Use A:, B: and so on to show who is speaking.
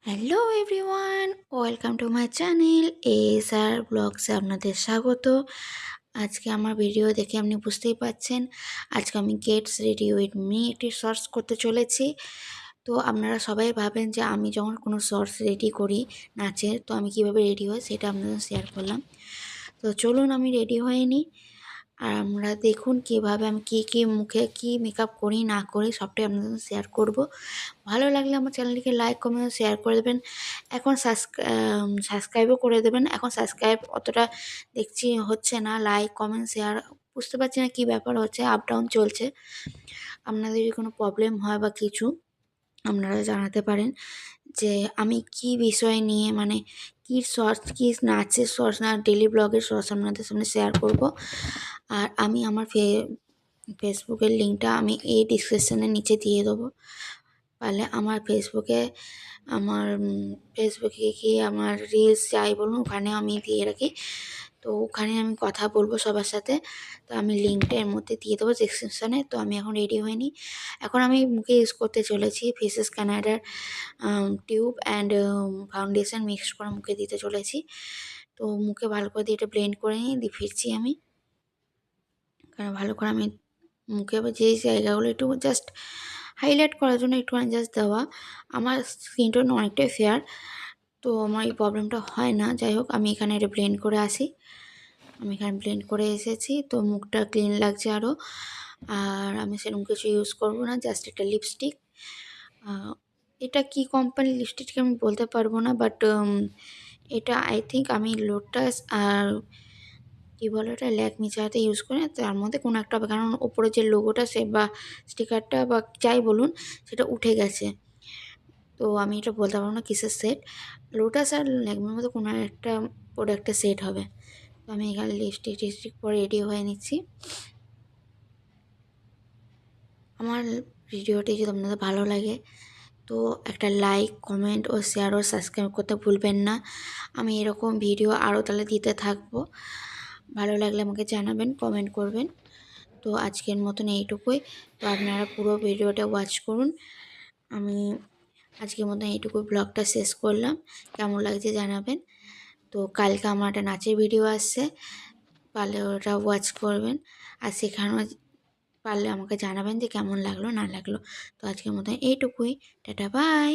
A: Hello everyone, welcome to my channel ASR ব্লগসে আপনাদের স্বাগত। আজকে আমার ভিডিও দেখে আপনি বুঝতেই পাচ্ছেন, আজকে আমি গেটস রেডি উইথ মি একটি শর্টস করতে চলেছি। তো আপনারা সবাই ভাবেন যে আমি যখন কোনো শর্টস রেডি করি নাচের, তো আমি কিভাবে রেডি হই সেটা আপনাদের শেয়ার করলাম। তো চলুন আমি রেডি হয়ে নিই, আর আমরা দেখুন কীভাবে আমি কী মুখে কী মেকআপ করি না করি সবটাই আপনাদের সাথে শেয়ার করব। ভালো লাগলে আমার চ্যানেলটিকে লাইক, কমেন্ট, শেয়ার করে দেবেন। এখন সাবস্ক্রাইবও করে দেবেন। এখন সাবস্ক্রাইব অতটা দেখছি হচ্ছে না, লাইক, কমেন্ট, শেয়ার বুঝতে পারছি না কী ব্যাপার হচ্ছে, আপ ডাউন চলছে। আপনাদের যদি কোনো প্রবলেম হয় বা কিছু আপনারা জানাতে পারেন যে আমি কি বিষয় নিয়ে, মানে কি শর্টস, কি নাচের শর্টস না ডেইলি ব্লগের শর্টস আপনাদের সামনে শেয়ার করব। আর আমি আমার ফেসবুকের লিঙ্কটা আমি এই ডিসক্রিপশানের নিচে দিয়ে দেবো। পারলে আমার ফেসবুকে গিয়ে আমার রিলস যাই বলুন ওখানে আমি দিয়ে রাখি। তো ওখানে আমি কথা বলবো সবার সাথে। তো আমি লিঙ্কটা এর মধ্যে দিয়ে দেবো ডেসক্রিপশানে। তো আমি এখন রেডি হয়ে নিই। এখন আমি মুখে ইউজ করতে চলেছি ফেসেস কানাডার টিউব অ্যান্ড ফাউন্ডেশন মিক্সড করে মুখে দিতে চলেছি। তো মুখে ভালো করে দিয়ে এটা ব্লেন্ড করে নিয়ে দিয়ে ফিরছি আমি। কারণ ভালো করে আমি মুখে আবার যেই জায়গাগুলো একটু জাস্ট হাইলাইট করার জন্য একটুখানি জাস্ট দেওয়া। আমার স্কিন টোন অনেকটাই ফেয়ার, তো আমার এই প্রবলেমটা হয় না। যাই হোক, আমি এখানে এটা ব্লেন্ড করে আসি। আমি এখানে ব্লেন্ড করে এসেছি, তো মুখটা ক্লিন লাগছে আরও। আর আমি সেরকম কিছু ইউজ করব না, জাস্ট একটা লিপস্টিক। এটা কি কোম্পানির লিপস্টিক আমি বলতে পারবো না, বাট এটা আই থিঙ্ক আমি লোটাস আর কী বলে ওটা ল্যাকমি চাতে ইউজ করি, তার মধ্যে কোনো একটা হবে, কারণ ওপরে যে লোগোটা সে বা স্টিকারটা বা যাই বলুন সেটা উঠে গেছে। তো আমি এটা বলতে পারবো না কিসের সেট। লোটাস আর ল্যাকমির মধ্যে কোনো একটা প্রোডাক্টের সেট হবে। তো আমি এখানে লিপস্টিক টিপস্টিক পরে রেডি হয়ে নিচ্ছি। আমার ভিডিওটি যদি আপনাদের ভালো লাগে তো একটা লাইক, কমেন্ট ও শেয়ার ও সাবস্ক্রাইব করতে ভুলবেন না। আমি এরকম ভিডিও আরও তাহলে দিতে থাকবো। ভালো লাগলে আমাকে জানাবেন, কমেন্ট করবেন। তো আজকের মতন এইটুকুই। তো আপনারা পুরো ভিডিওটা ওয়াচ করুন। আমি আজকের মতন এইটুকুই ব্লগটা শেষ করলাম। কেমন লাগছে জানাবেন। তো কালকে আমার একটা নাচের ভিডিও আসছে, পারলে ওটা ওয়াচ করবেন। আর সেখানেও পারলে আমাকে জানাবেন যে কেমন লাগলো না লাগলো। তো আজকের মতন এইটুকুই। টাটা, বাই।